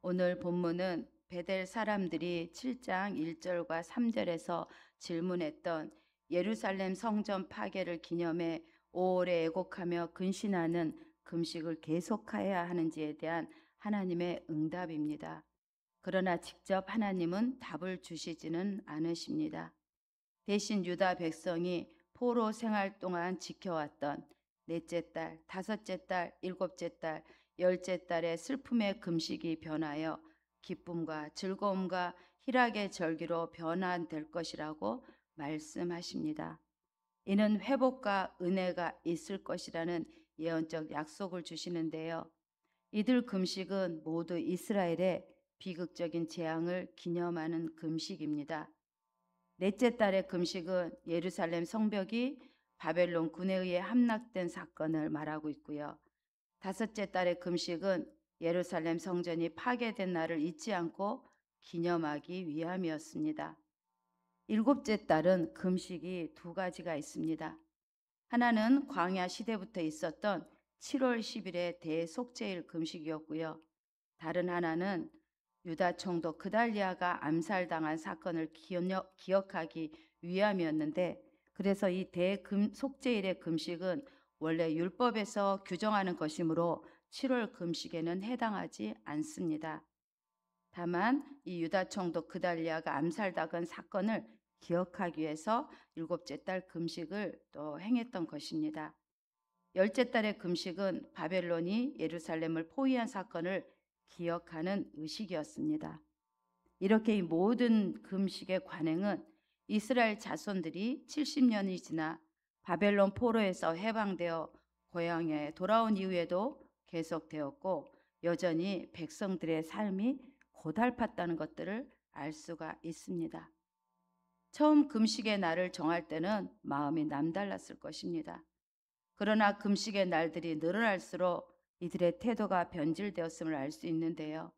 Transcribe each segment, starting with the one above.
오늘 본문은 베델 사람들이 7장 1절과 3절에서 질문했던 예루살렘 성전 파괴를 기념해 5월에 애곡하며 근신하는 금식을 계속해야 하는지에 대한 하나님의 응답입니다. 그러나 직접 하나님은 답을 주시지는 않으십니다. 대신 유다 백성이 포로 생활 동안 지켜왔던 넷째 달, 다섯째 달, 일곱째 달, 열째 달의 슬픔의 금식이 변하여 기쁨과 즐거움과 희락의 절기로 변환될 것이라고 말씀하십니다. 이는 회복과 은혜가 있을 것이라는 예언적 약속을 주시는데요. 이들 금식은 모두 이스라엘의 비극적인 재앙을 기념하는 금식입니다. 넷째 달의 금식은 예루살렘 성벽이 바벨론 군에 의해 함락된 사건을 말하고 있고요. 다섯째 달의 금식은 예루살렘 성전이 파괴된 날을 잊지 않고 기념하기 위함이었습니다. 일곱째 달은 금식이 두 가지가 있습니다. 하나는 광야 시대부터 있었던 7월 10일의 대속죄일 금식이었고요. 다른 하나는 유다 총독 그달리아가 암살당한 사건을 기억하기 위함이었는데, 그래서 이 대속죄일의 금식은 원래 율법에서 규정하는 것이므로 7월 금식에는 해당하지 않습니다. 다만 이 유다 총독 그달리아가 암살당한 사건을 기억하기 위해서 일곱째 달 금식을 또 행했던 것입니다. 열째 달의 금식은 바벨론이 예루살렘을 포위한 사건을 기억하는 의식이었습니다. 이렇게 이 모든 금식의 관행은 이스라엘 자손들이 70년이 지나 바벨론 포로에서 해방되어 고향에 돌아온 이후에도 계속되었고, 여전히 백성들의 삶이 고달팠다는 것들을 알 수가 있습니다. 처음 금식의 날을 정할 때는 마음이 남달랐을 것입니다. 그러나 금식의 날들이 늘어날수록 이들의 태도가 변질되었음을 알 수 있는데요.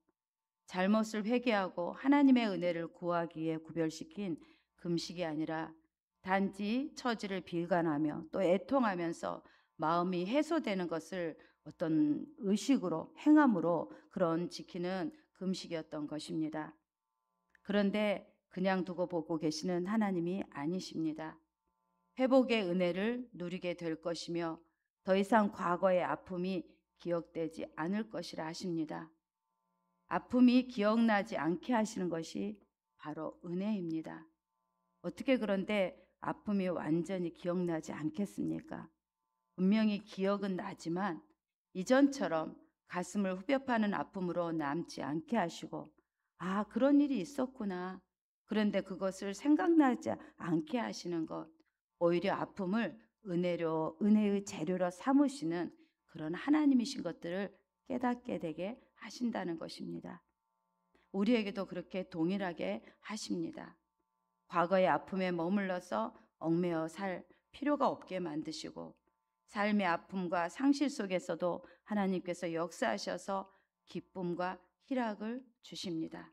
잘못을 회개하고 하나님의 은혜를 구하기 위해 구별시킨 금식이 아니라 단지 처지를 비관하며 또 애통하면서 마음이 해소되는 것을 어떤 의식으로 행함으로 그런 지키는 금식이었던 것입니다. 그런데 그냥 두고 보고 계시는 하나님이 아니십니다. 회복의 은혜를 누리게 될 것이며 더 이상 과거의 아픔이 기억되지 않을 것이라 하십니다. 아픔이 기억나지 않게 하시는 것이 바로 은혜입니다. 어떻게 그런데 아픔이 완전히 기억나지 않겠습니까? 분명히 기억은 나지만 이전처럼 가슴을 후벼 파는 아픔으로 남지 않게 하시고, 아, 그런 일이 있었구나. 그런데 그것을 생각나지 않게 하시는 것, 오히려 아픔을 은혜의 재료로 삼으시는 그런 하나님이신 것들을 깨닫게 되게 하신다는 것입니다. 우리에게도 그렇게 동일하게 하십니다. 과거의 아픔에 머물러서 얽매여 살 필요가 없게 만드시고, 삶의 아픔과 상실 속에서도 하나님께서 역사하셔서 기쁨과 희락을 주십니다.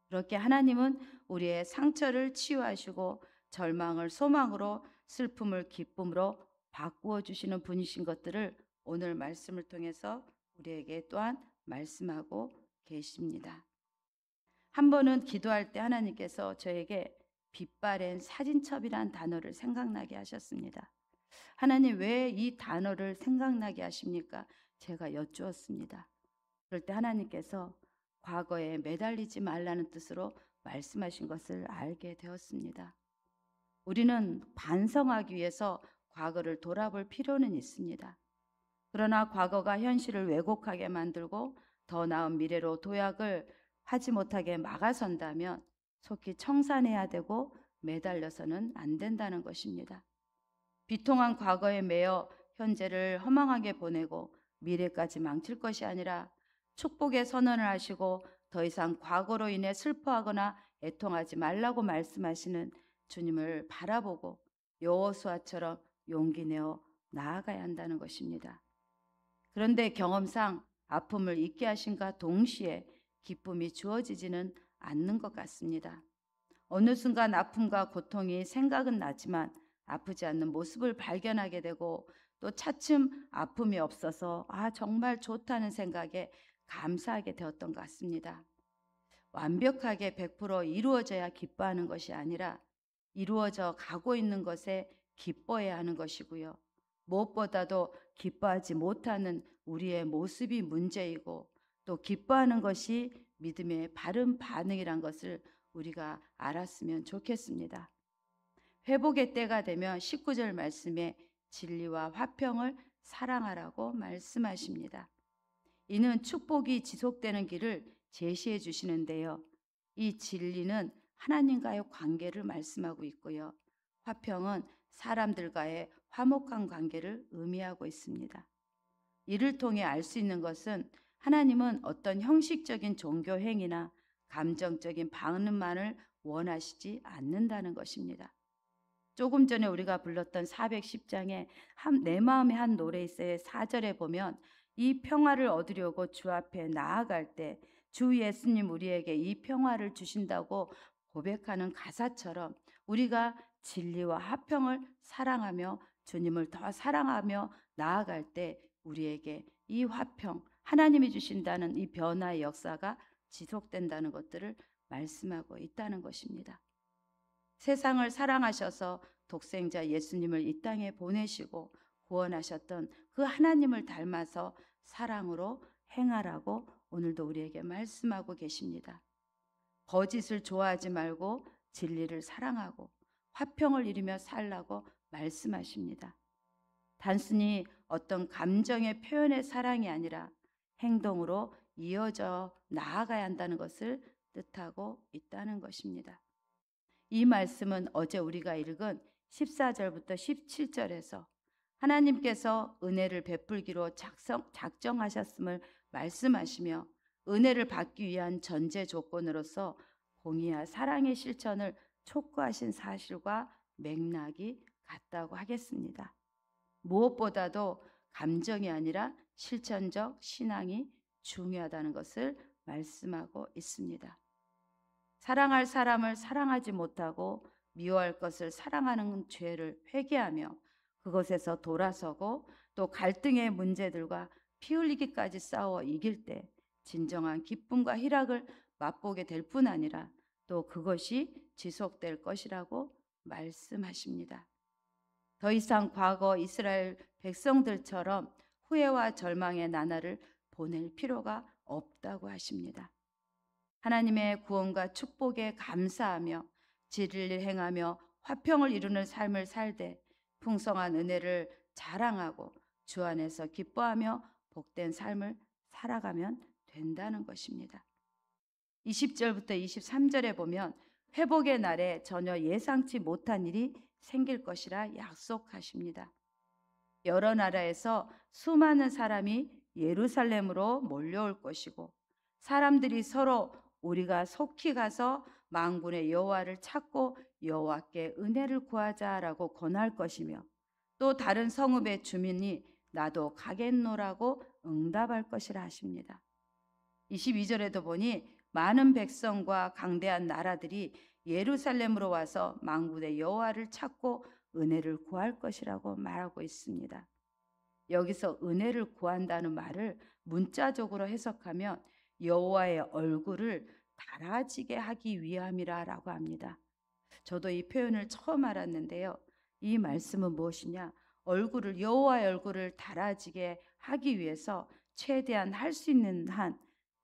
그렇게 하나님은 우리의 상처를 치유하시고 절망을 소망으로, 슬픔을 기쁨으로 바꾸어 주시는 분이신 것들을 오늘 말씀을 통해서 우리에게 또한 말씀하고 계십니다. 한 번은 기도할 때 하나님께서 저에게 빛바랜 사진첩이란 단어를 생각나게 하셨습니다. 하나님, 왜 이 단어를 생각나게 하십니까? 제가 여쭈었습니다. 그럴 때 하나님께서 과거에 매달리지 말라는 뜻으로 말씀하신 것을 알게 되었습니다. 우리는 반성하기 위해서 과거를 돌아볼 필요는 있습니다. 그러나 과거가 현실을 왜곡하게 만들고 더 나은 미래로 도약을 하지 못하게 막아선다면 속히 청산해야 되고 매달려서는 안 된다는 것입니다. 비통한 과거에 매여 현재를 허망하게 보내고 미래까지 망칠 것이 아니라 축복의 선언을 하시고 더 이상 과거로 인해 슬퍼하거나 애통하지 말라고 말씀하시는 주님을 바라보고 여호수아처럼 용기 내어 나아가야 한다는 것입니다. 그런데 경험상 아픔을 잊게 하신과 동시에 기쁨이 주어지지는 않는 것 같습니다. 어느 순간 아픔과 고통이 생각은 나지만 아프지 않는 모습을 발견하게 되고, 또 차츰 아픔이 없어서 정말 좋다는 생각에 감사하게 되었던 것 같습니다. 완벽하게 100% 이루어져야 기뻐하는 것이 아니라 이루어져 가고 있는 것에 기뻐해야 하는 것이고요. 무엇보다도 기뻐하지 못하는 우리의 모습이 문제이고 또 기뻐하는 것이 믿음의 바른 반응이란 것을 우리가 알았으면 좋겠습니다. 회복의 때가 되면 19절 말씀에 진리와 화평을 사랑하라고 말씀하십니다. 이는 축복이 지속되는 길을 제시해 주시는데요. 이 진리는 하나님과의 관계를 말씀하고 있고요. 화평은 사람들과의 화목한 관계를 의미하고 있습니다. 이를 통해 알 수 있는 것은 하나님은 어떤 형식적인 종교 행위나 감정적인 반응만을 원하시지 않는다는 것입니다. 조금 전에 우리가 불렀던 410장에 내 마음의 한 노래에서의 4절에 보면 이 평화를 얻으려고 주 앞에 나아갈 때 주 예수님 우리에게 이 평화를 주신다고 고백하는 가사처럼 우리가 진리와 화평을 사랑하며 주님을 더 사랑하며 나아갈 때 우리에게 이 화평, 하나님이 주신다는 이 변화의 역사가 지속된다는 것들을 말씀하고 있다는 것입니다. 세상을 사랑하셔서 독생자 예수님을 이 땅에 보내시고 구원하셨던 그 하나님을 닮아서 사랑으로 행하라고 오늘도 우리에게 말씀하고 계십니다. 거짓을 좋아하지 말고 진리를 사랑하고 화평을 이루며 살라고 말씀하십니다. 단순히 어떤 감정의 표현의 사랑이 아니라 행동으로 이어져 나아가야 한다는 것을 뜻하고 있다는 것입니다. 이 말씀은 어제 우리가 읽은 14절부터 17절에서 하나님께서 은혜를 베풀기로 작정하셨음을 말씀하시며 은혜를 받기 위한 전제 조건으로서 공의와 사랑의 실천을 촉구하신 사실과 맥락이 같다고 하겠습니다. 무엇보다도 감정이 아니라 실천적 신앙이 중요하다는 것을 말씀하고 있습니다. 사랑할 사람을 사랑하지 못하고 미워할 것을 사랑하는 죄를 회개하며 그것에서 돌아서고 또 갈등의 문제들과 피 흘리기까지 싸워 이길 때 진정한 기쁨과 희락을 맛보게 될 뿐 아니라 또 그것이 지속될 것이라고 말씀하십니다. 더 이상 과거 이스라엘 백성들처럼 후회와 절망의 나날을 보낼 필요가 없다고 하십니다. 하나님의 구원과 축복에 감사하며 진리를 행하며 화평을 이루는 삶을 살되 풍성한 은혜를 자랑하고 주 안에서 기뻐하며 복된 삶을 살아가면 된다는 것입니다. 20절부터 23절에 보면 회복의 날에 전혀 예상치 못한 일이 생길 것이라 약속하십니다. 여러 나라에서 수많은 사람이 예루살렘으로 몰려올 것이고 사람들이 서로 우리가 속히 가서 만군의 여호와를 찾고 여호와께 은혜를 구하자라고 권할 것이며 또 다른 성읍의 주민이 나도 가겠노라고 응답할 것이라 하십니다. 22절에도 보니 많은 백성과 강대한 나라들이 예루살렘으로 와서 만군의 여호와를 찾고 은혜를 구할 것이라고 말하고 있습니다. 여기서 은혜를 구한다는 말을 문자적으로 해석하면 여호와의 얼굴을 달아지게 하기 위함이라고 합니다. 저도 이 표현을 처음 알았는데요. 이 말씀은 무엇이냐? 여호와의 얼굴을 달아지게 하기 위해서 최대한 할 수 있는 한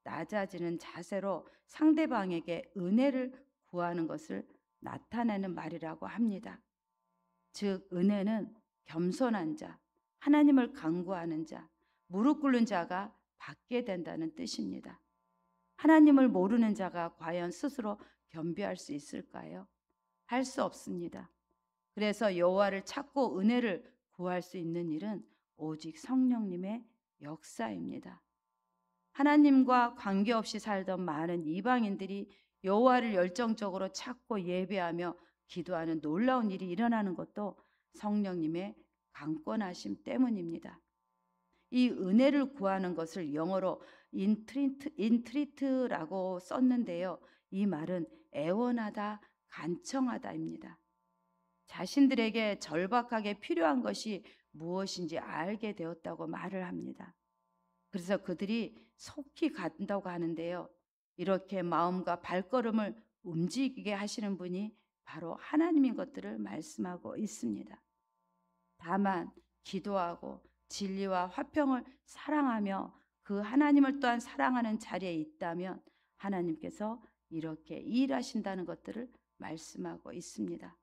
낮아지는 자세로 상대방에게 은혜를 구하는 것을 나타내는 말이라고 합니다. 즉 은혜는 겸손한 자, 하나님을 간구하는 자, 무릎 꿇는 자가 받게 된다는 뜻입니다. 하나님을 모르는 자가 과연 스스로 겸비할 수 있을까요? 할 수 없습니다. 그래서 여호와를 찾고 은혜를 구할 수 있는 일은 오직 성령님의 역사입니다. 하나님과 관계없이 살던 많은 이방인들이 여호와를 열정적으로 찾고 예배하며 기도하는 놀라운 일이 일어나는 것도 성령님의 강권하심 때문입니다. 이 은혜를 구하는 것을 영어로 인트리트라고 썼는데요. 이 말은 애원하다, 간청하다입니다. 자신들에게 절박하게 필요한 것이 무엇인지 알게 되었다고 말을 합니다. 그래서 그들이 속히 간다고 하는데요. 이렇게 마음과 발걸음을 움직이게 하시는 분이 바로 하나님인 것들을 말씀하고 있습니다. 다만 기도하고 진리와 화평을 사랑하며 그 하나님을 또한 사랑하는 자리에 있다면 하나님께서 이렇게 일하신다는 것들을 말씀하고 있습니다.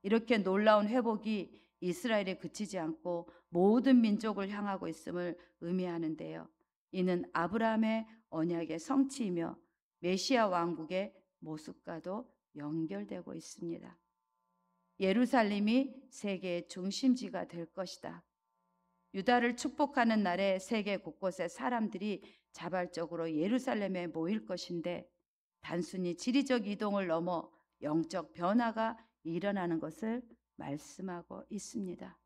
이렇게 놀라운 회복이 이스라엘에 그치지 않고 모든 민족을 향하고 있음을 의미하는데요. 이는 아브라함의 언약의 성취이며 메시아 왕국의 모습과도 연결되고 있습니다. 예루살렘이 세계의 중심지가 될 것이다. 유다를 축복하는 날에 세계 곳곳의 사람들이 자발적으로 예루살렘에 모일 것인데 단순히 지리적 이동을 넘어 영적 변화가 일어나는 것을 말씀하고 있습니다.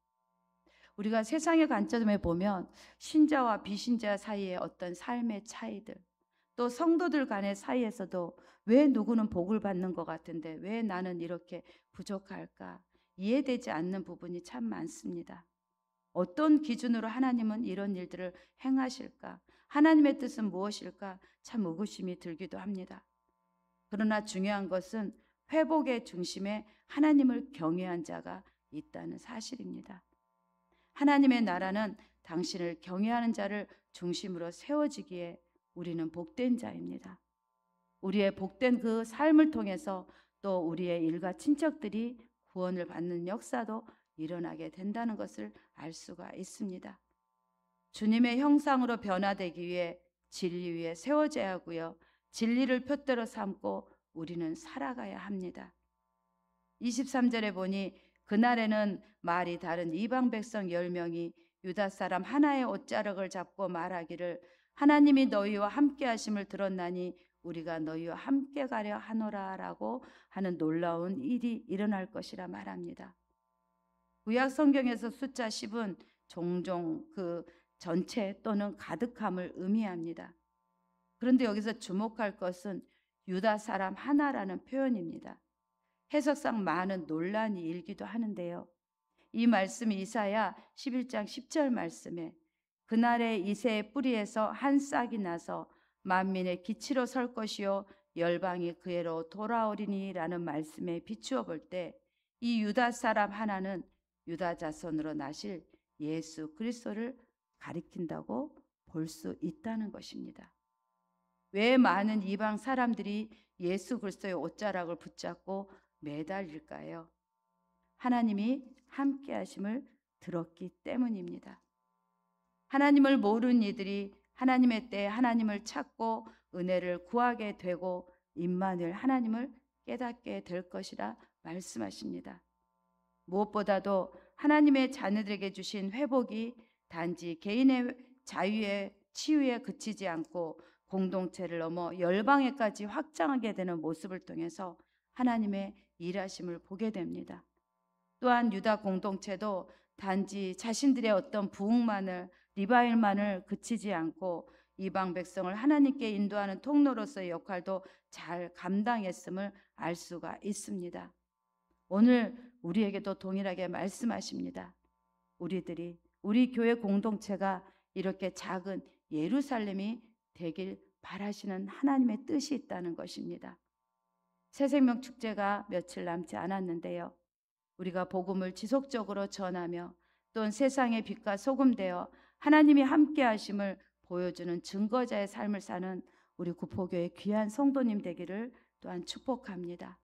우리가 세상의 관점에 보면 신자와 비신자 사이의 어떤 삶의 차이들, 또 성도들 간의 사이에서도 왜 누구는 복을 받는 것 같은데 왜 나는 이렇게 부족할까? 이해되지 않는 부분이 참 많습니다. 어떤 기준으로 하나님은 이런 일들을 행하실까? 하나님의 뜻은 무엇일까? 참 의구심이 들기도 합니다. 그러나 중요한 것은 회복의 중심에 하나님을 경외한 자가 있다는 사실입니다. 하나님의 나라는 당신을 경외하는 자를 중심으로 세워지기에 우리는 복된 자입니다. 우리의 복된 그 삶을 통해서 또 우리의 일가 친척들이 구원을 받는 역사도 일어나게 된다는 것을 알 수가 있습니다. 주님의 형상으로 변화되기 위해 진리 위에 세워져야 하고요. 진리를 표대로 삼고 우리는 살아가야 합니다. 23절에 보니 그날에는 말이 다른 이방 백성 10명이 유다 사람 하나의 옷자락을 잡고 말하기를 하나님이 너희와 함께 하심을 들었나니 우리가 너희와 함께 가려 하노라라고 하는 놀라운 일이 일어날 것이라 말합니다. 구약 성경에서 숫자 10은 종종 그 전체 또는 가득함을 의미합니다. 그런데 여기서 주목할 것은 유다 사람 하나라는 표현입니다. 해석상 많은 논란이 일기도 하는데요. 이 말씀이 이사야 11장 10절 말씀에 그날에 이새의 뿌리에서 한 싹이 나서 만민의 기치로 설 것이요 열방이 그애로 돌아오리니라는 말씀에 비추어 볼 때 이 유다 사람 하나는 유다 자손으로 나실 예수 그리스도를 가리킨다고 볼 수 있다는 것입니다. 왜 많은 이방 사람들이 예수 그리스도의 옷자락을 붙잡고 매달릴까요? 하나님이 함께 하심을 들었기 때문입니다. 하나님을 모르는 이들이 하나님의 때에 하나님을 찾고 은혜를 구하게 되고 임마누엘 하나님을 깨닫게 될 것이라 말씀하십니다. 무엇보다도 하나님의 자녀들에게 주신 회복이 단지 개인의 자유의 치유에 그치지 않고 공동체를 넘어 열방에까지 확장하게 되는 모습을 통해서 하나님의 일하심을 보게 됩니다. 또한 유다 공동체도 단지 자신들의 어떤 부흥만을 리바일만을 그치지 않고 이방 백성을 하나님께 인도하는 통로로서의 역할도 잘 감당했음을 알 수가 있습니다. 오늘 우리에게도 동일하게 말씀하십니다. 우리 교회 공동체가 이렇게 작은 예루살렘이 되길 바라시는 하나님의 뜻이 있다는 것입니다. 새생명 축제가 며칠 남지 않았는데요. 우리가 복음을 지속적으로 전하며 또는 세상의 빛과 소금 되어 하나님이 함께 하심을 보여주는 증거자의 삶을 사는 우리 구포교의 귀한 성도님 되기를 또한 축복합니다.